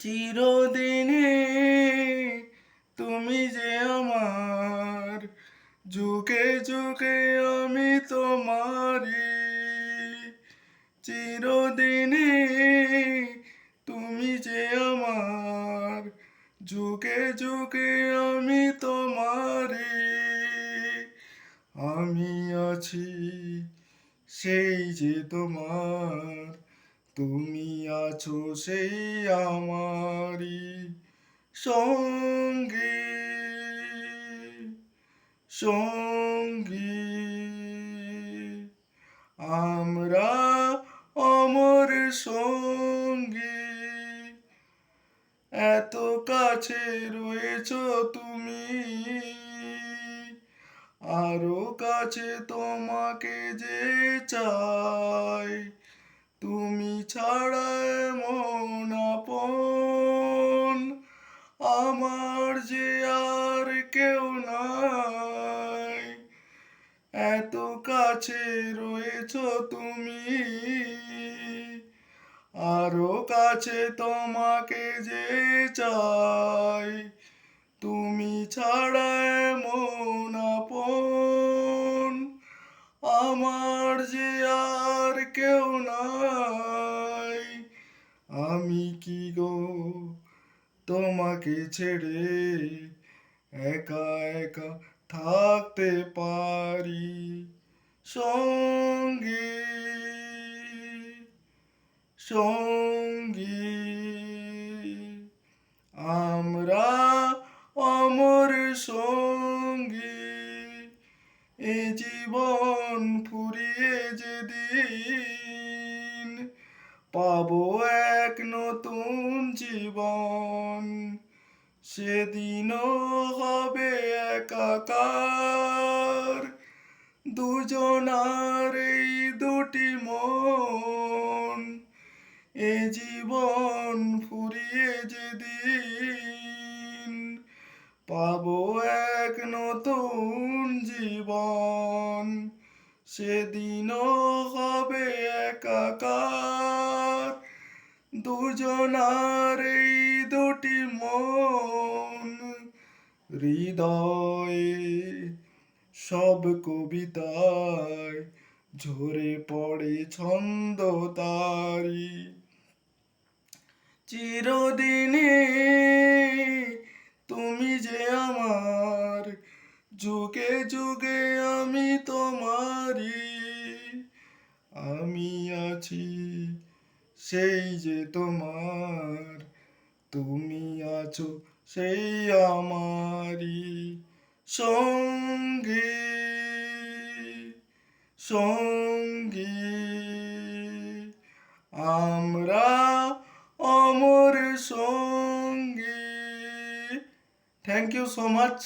চিরদিনে তুমি যে আমার, যুগে যুগে আমি তোমারি। চিরদিনে তুমি যে আমার, যুগে যুগে আমি তোমারি। আমি আছি সেই যে তোমার, তুমি আছো সেই আমারই সঙ্গী, সঙ্গী। আমরা অমর সঙ্গী, এত কাছে রয়েছো তুমি, আরো কাছে তোমাকে যে চাই। তুমি ছাড়া এমন আপন আমার যে আর কেউ নাই। এত কাছে রয়েছো তুমি, আরো কাছে তোমাকে যে চাই। তুমি ছাড়া এমন আপন আমার যে আর কেউ নাই। আমি কি গো তোমাকে ছেড়ে একা একা থাকতে পারি সঙ্গী, সঙ্গী। আমরা অমর সঙ্গী, এ জীবন ফুরিয়ে যেদিন পাবো এক নতুন জীবন, সেদিনও হবে একাকার দুজনার এই দুটি মন। এ জীবন ফুরিয়ে যেদিন পাবো এক নতুন জীবন, সেদিনও হবে একাকার দুজনার এই দুটি মন। হৃদয়ে সব কবিতায় ঝরে পড়ে ছন্দ তারি। চিরদিনে তুমি যে আমার, যুগে যুগে আমি তোমারি। আমি আছি সেই যে তোমার, তুমি আছো সেই আমারই সঙ্গী, সঙ্গী। আমরা অমর সঙ্গী। Thank you so much.